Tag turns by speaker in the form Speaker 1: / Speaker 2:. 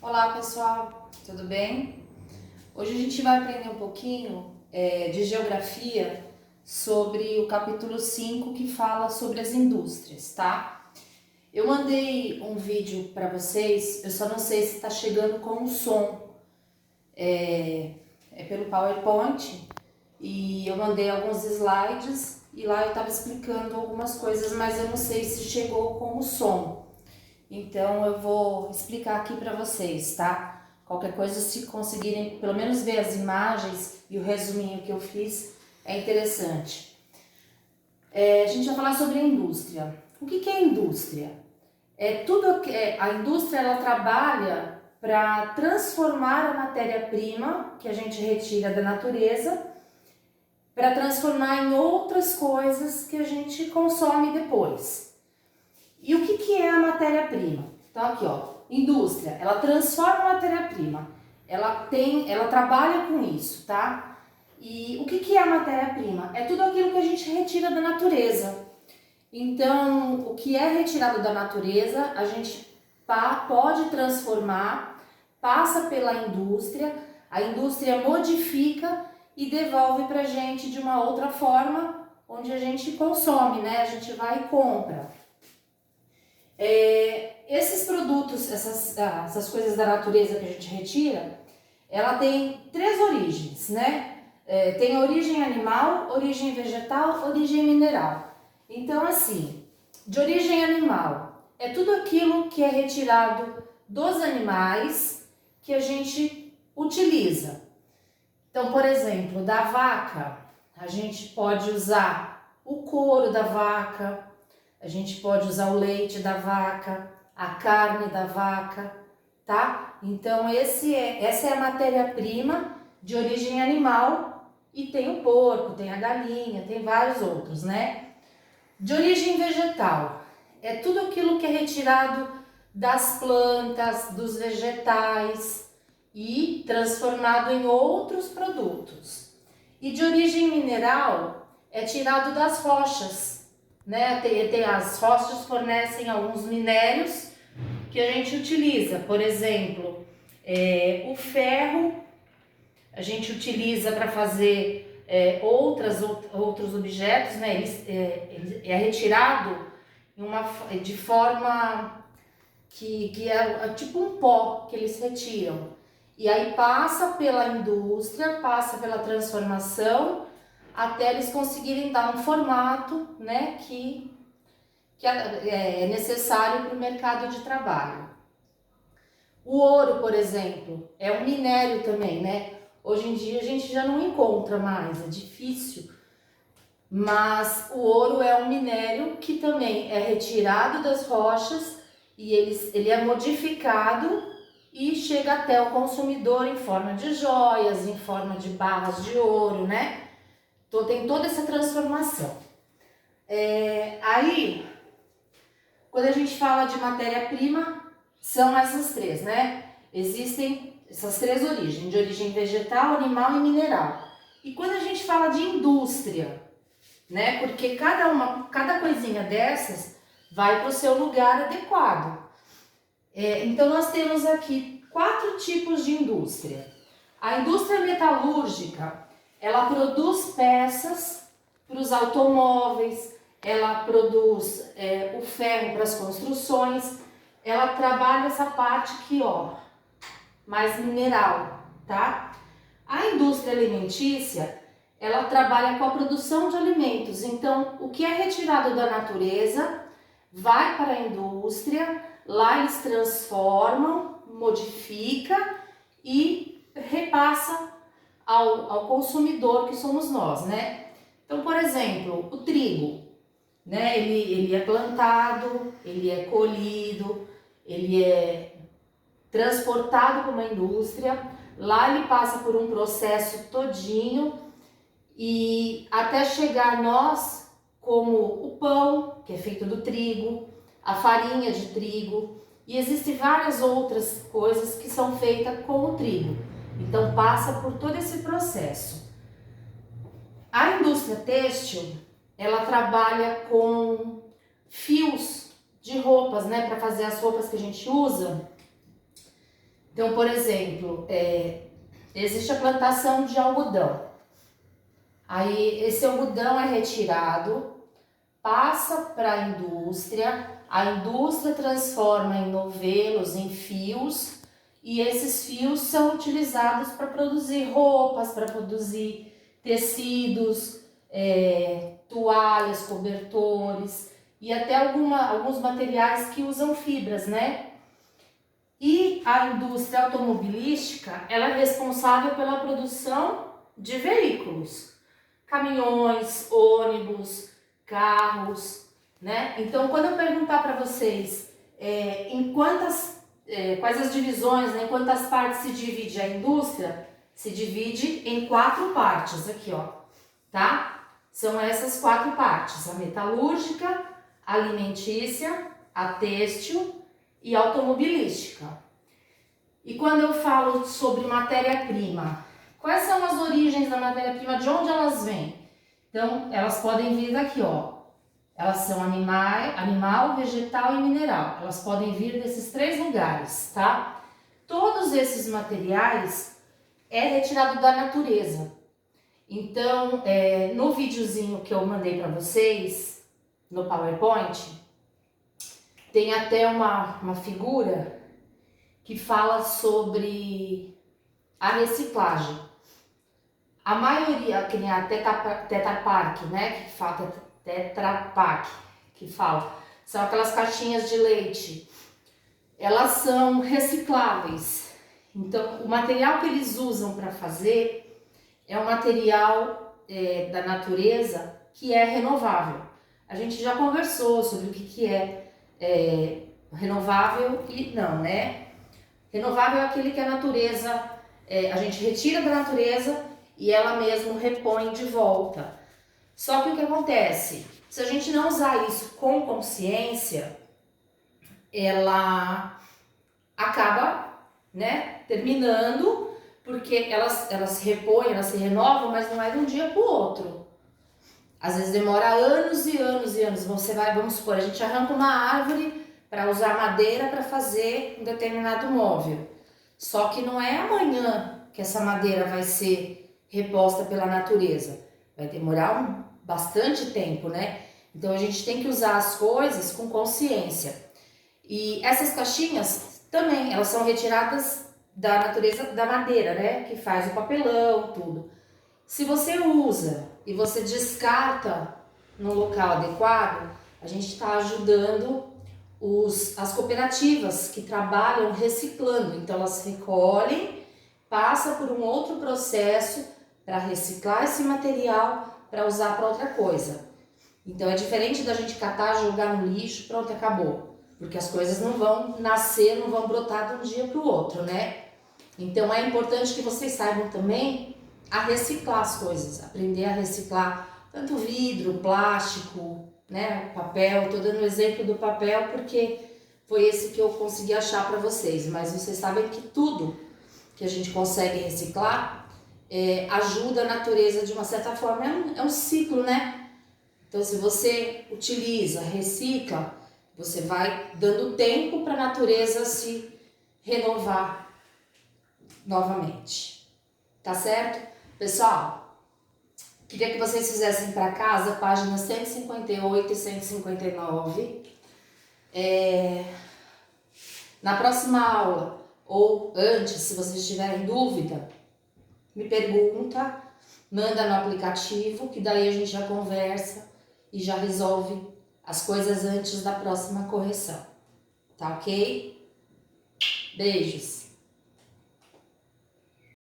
Speaker 1: Olá pessoal, tudo bem? Hoje a gente vai aprender um pouquinho de geografia sobre o capítulo 5 que fala sobre as indústrias, tá? Eu mandei um vídeo para vocês, eu só não sei se está chegando com o som, é pelo PowerPoint e eu mandei alguns slides e lá eu estava explicando algumas coisas, mas eu não sei se chegou com o som. Então eu vou explicar aqui para vocês, tá? Qualquer coisa, se conseguirem pelo menos ver as imagens e o resuminho que eu fiz, é interessante. A gente vai falar sobre a indústria. O que é indústria? A indústria ela trabalha para transformar a matéria-prima que a gente retira da natureza para transformar em outras coisas que a gente consome depois. E o que é a matéria-prima? Então aqui ó, indústria, ela transforma a matéria-prima, ela trabalha com isso, tá? E o que é a matéria-prima? É tudo aquilo que a gente retira da natureza. Então, o que é retirado da natureza, a gente pode transformar, passa pela indústria, a indústria modifica e devolve pra gente de uma outra forma, onde a gente consome, né? A gente vai e compra. Esses produtos, essas coisas da natureza que a gente retira, ela tem três origens, né? Tem a origem animal, origem vegetal, origem mineral. Então, assim, de origem animal, é tudo aquilo que é retirado dos animais que a gente utiliza. Então, por exemplo, da vaca, a gente pode usar o couro da vaca, a gente pode usar o leite da vaca, a carne da vaca, tá? Então essa é a matéria-prima de origem animal e tem o porco, tem a galinha, tem vários outros, né? De origem vegetal, é tudo aquilo que é retirado das plantas, dos vegetais e transformado em outros produtos. E de origem mineral, é tirado das rochas, né? As rochas fornecem alguns minérios que a gente utiliza, por exemplo, o ferro a gente utiliza para fazer outros objetos, né? Ele é retirado de forma que é tipo um pó que eles retiram. E aí passa pela indústria, passa pela transformação, até eles conseguirem dar um formato, né, que é necessário para o mercado de trabalho. O ouro, por exemplo, é um minério também, né? Hoje em dia a gente já não encontra mais, é difícil, mas o ouro é um minério que também é retirado das rochas e ele é modificado e chega até o consumidor em forma de joias, em forma de barras de ouro, né? Então tem toda essa transformação. Aí, quando a gente fala de matéria-prima, são essas três, né? Existem essas três origens, de origem vegetal, animal e mineral. E quando a gente fala de indústria, né? Porque cada coisinha dessas vai para o seu lugar adequado. Então nós temos aqui 4 tipos de indústria. A indústria metalúrgica, ela produz peças para os automóveis, ela produz o ferro para as construções, ela trabalha essa parte aqui, ó, mais mineral, tá? A indústria alimentícia, ela trabalha com a produção de alimentos. Então, o que é retirado da natureza vai para a indústria, lá eles transformam, modifica e repassa ao consumidor que somos nós, né? Então, por exemplo, o trigo, né? Ele é plantado, ele é colhido, ele é transportado para uma indústria, lá ele passa por um processo todinho e até chegar a nós como o pão, que é feito do trigo, a farinha de trigo, e existem várias outras coisas que são feitas com o trigo. Então passa por todo esse processo. A indústria têxtil, ela trabalha com fios de roupas, né, para fazer as roupas que a gente usa. Então, por exemplo, existe a plantação de algodão. Aí esse algodão é retirado, passa para a indústria transforma em novelos, em fios, e esses fios são utilizados para produzir roupas, para produzir tecidos, toalhas, cobertores e até alguns materiais que usam fibras, né? E a indústria automobilística, ela é responsável pela produção de veículos, caminhões, ônibus, carros, né? Então, quando eu perguntar para vocês quais as divisões, né, em quantas partes se divide a indústria, se divide em 4 partes aqui, ó, tá? São essas 4 partes: a metalúrgica, a alimentícia, a têxtil e automobilística. E quando eu falo sobre matéria-prima, quais são as origens da matéria-prima, de onde elas vêm? Então, elas podem vir daqui, ó. Elas são animal, vegetal e mineral. Elas podem vir desses 3 lugares, tá? Todos esses materiais é retirado da natureza. Então, no videozinho que eu mandei para vocês, no PowerPoint, tem até uma figura que fala sobre a reciclagem. A maioria, que nem a Tetra Pak, né, Tetra Pak, que fala, são aquelas caixinhas de leite. Elas são recicláveis. Então, o material que eles usam para fazer é um material da natureza que é renovável. A gente já conversou sobre o que é renovável e não, né? Renovável é aquele que a natureza, a gente retira da natureza e ela mesmo repõe de volta. Só que o que acontece? Se a gente não usar isso com consciência, ela acaba, né, terminando, porque elas se repõem, elas se renovam, mas não é de um dia para o outro. Às vezes demora anos e anos e anos. Vamos supor, a gente arranca uma árvore para usar madeira para fazer um determinado móvel. Só que não é amanhã que essa madeira vai ser reposta pela natureza. Vai demorar bastante tempo, né? Então a gente tem que usar as coisas com consciência. E essas caixinhas também, elas são retiradas da natureza da madeira, né? Que faz o papelão, tudo. Se você usa e você descarta no local adequado, a gente está ajudando as cooperativas que trabalham reciclando. Então elas recolhem, passa por um outro processo para reciclar esse material para usar para outra coisa. Então é diferente da gente catar, jogar no lixo, pronto, acabou. Porque as coisas não vão nascer, não vão brotar de um dia para o outro, né? Então é importante que vocês saibam também a reciclar as coisas, aprender a reciclar tanto vidro, plástico, né, papel. Estou dando o exemplo do papel porque foi esse que eu consegui achar para vocês, mas vocês sabem que tudo que a gente consegue reciclar ajuda a natureza de uma certa forma, é um ciclo, né? Então se você utiliza, recicla, você vai dando tempo para a natureza se renovar novamente, tá certo? Pessoal, queria que vocês fizessem para casa páginas 158 e 159. Na próxima aula, ou antes, se vocês tiverem dúvida, me pergunta, manda no aplicativo, que daí a gente já conversa e já resolve as coisas antes da próxima correção. Tá ok? Beijos!